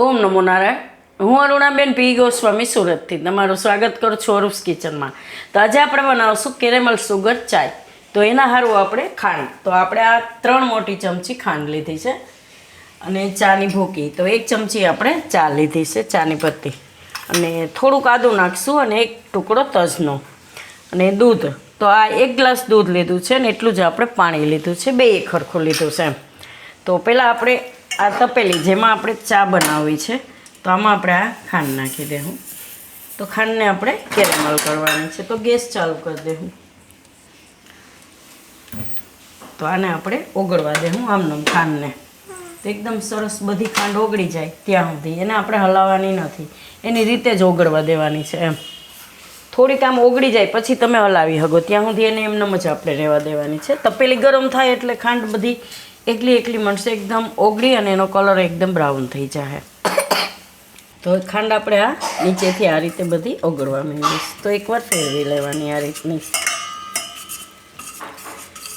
ઓમ નમો નારાયણ. હું અરુણાબેન પી ગોસ્વામી સુરતથી તમારું સ્વાગત કરું છું અરુસ કિચનમાં. તો આજે આપણે બનાવશું કેરેમલ સુગર ચાય. તો એના સારું આપણે ખાંડ, તો આપણે આ 3 મોટી ચમચી ખાંડ લીધી છે અને ચાની ભૂકી, તો 1 ચમચી આપણે ચા લીધી છે, ચાની પત્તી, અને થોડુંક આદું નાખશું અને 1 ટુકડો તજનો, અને દૂધ. તો આ 1 ગ્લાસ દૂધ લીધું છે ને એટલું જ આપણે પાણી લીધું છે, 2 એક સરખું લીધું છે એમ. તો પહેલાં આપણે આ તપેલી જેમાં આપણે ચા બનાવવી છે, તો આમાં આપણે આ ખાંડ નાખી દઉં. તો ખાંડને આપણે કેરેમલ કરવાની છે, તો ગેસ ચાલુ કરી દઉં. તો આને આપણે ઓગળવા દઉં આમનામ ખાંડને. તો એકદમ સરસ બધી ખાંડ ઓગળી જાય ત્યાં સુધી એને આપણે હલાવવાની નથી, એની રીતે જ ઓગળવા દેવાની છે એમ. થોડીક આમ ઓગળી જાય પછી તમે હલાવી શકો, ત્યાં સુધી એને એમનેમ જ આપણે રહેવા દેવાની છે. તપેલી ગરમ થાય એટલે ખાંડ બધી એકલી મળશે, એકદમ ઓગળી અને એનો કલર એકદમ બ્રાઉન થઈ જાય. તો ખાંડ આપણે આ નીચેથી આ રીતે બધી ઓગળવા માંડીશ. તો એકવાર ફેરવી લેવાની આ રીતની.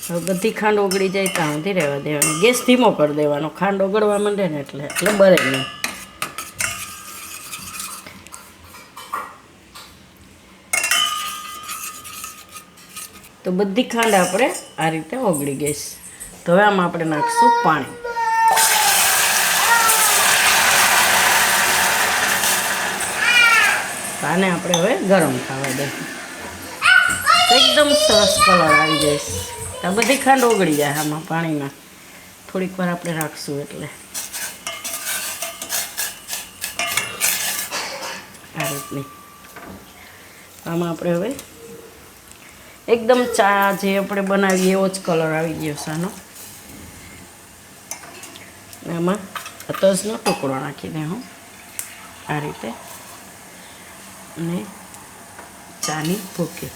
હવે બધી ખાંડ ઓગળી જાય ત્યાં સુધી રહેવા દેવાની. ગેસ ધીમો કરી દેવાનો, ખાંડ ઓગળવા માંડે ને એટલે બરે નહીં. તો બધી ખાંડ આપણે આ રીતે ઓગળી ગઈ. તો હવે આમાં આપણે નાખીશું પાણી. આને આપણે હવે ગરમ થવા દઈશું. એકદમ સરસ કલર આવી જઈશ. આ બધી ખાંડ ઓગળી જાય આમાં પાણીમાં. થોડીક વાર આપણે રાખશું એટલે આ રીતની. આમાં આપણે હવે એકદમ ચા જે આપણે બનાવીએ એવો જ કલર આવી ગયો છે આનો. આમાં તજનો ટુકડો નાખી દે હું આ રીતે, અને ચાની ભૂકી.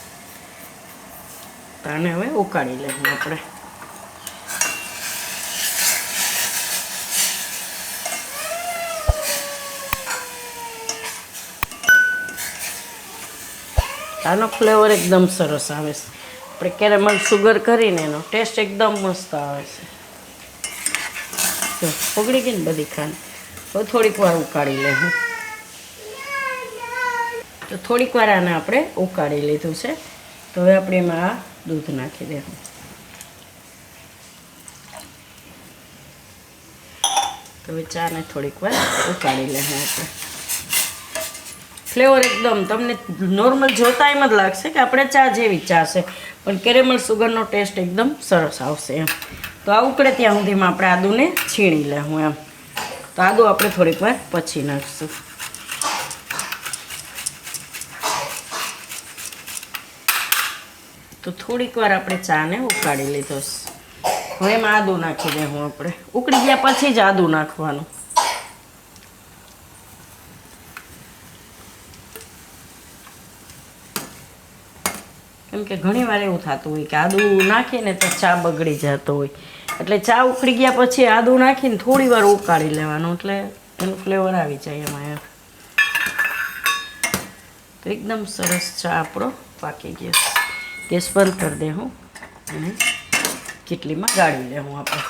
તો આને હવે ઉકાળી લઈએ આપણે. આનો ફ્લેવર એકદમ સરસ આવે છે. આપણે કેરેમલ સુગર કરીને એનો ટેસ્ટ એકદમ મસ્ત આવે છે. તો ઓગળી ગઈ ને બધી ખાંડ. હવે થોડીક વાર ઉકાળી લઉં. તો થોડીક વાર આને આપણે ઉકાળી લીધું છે. તો હવે આપણે એમાં આ દૂધ નાખી દેવું. તો હવે ચાને થોડીક વાર ઉકાળી લઈએ આપણે. ફ્લેવર એકદમ તમને નોર્મલ જોતા એમ જ લાગશે કે આપણે ચા જેવી ચા છે, પણ કેરેમલ સુગરનો ટેસ્ટ એકદમ સરસ આવશે એમ. તો આ ઉકળે ત્યાં સુધીમાં આપણે આદુને છીણી લેવું એમ. તો આદું આપણે થોડીક વાર પછી નાખીશું. તો થોડીક વાર આપણે ચાને ઉકાળી લીધો. હવે એમાં આદું નાખી દેવું આપણે. ઉકળી ગયા પછી જ આદું નાખવાનું. કેમ કે ઘણી વાર એવું થતું હોય કે આદું નાખીએ ને તો ચા બગડી જતો હોય, એટલે ચા ઉકળી ગયા પછી આદું નાખીને થોડી વાર ઉકાળી લેવાનું, એટલે એનું ફ્લેવર આવી જાય એમાં એમ. તો એકદમ સરસ ચા આપણો પાકી ગયો. ગેસ બંધ કરી દે હું અને કેટલીમાં ગાળી લેવું આપણે.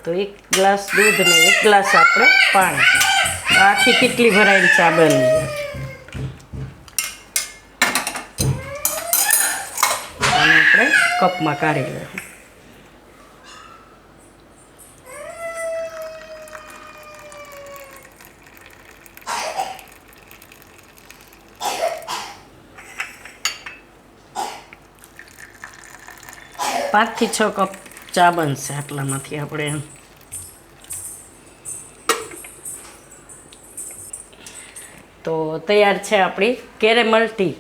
તો 1 ગ્લાસ દૂધ ને 1 ગ્લાસ આપણે પાણી. આખી કેટલી ભરાઈને ચા બની જાય. અને આપણે કપમાં કાઢી લઈએ. પાંચ થી 6 કપ ચા બનશે આટલામાંથી આપણે એમ. તો તૈયાર છે આપણી કેરેમલ ટી.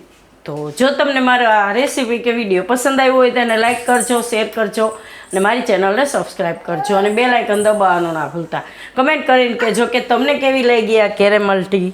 તો જો તમને મારો આ રેસીપી કે વિડીયો પસંદ આવ્યો હોય તો એને લાઈક કરજો, શેર કરજો અને મારી ચેનલને સબસ્ક્રાઈબ કરજો, અને બેલ આઇકન દબાવવાનું ના ભૂલતા. કમેન્ટ કરીને કહેજો કે તમને કેવી લાગી આ કેરેમલ ટી.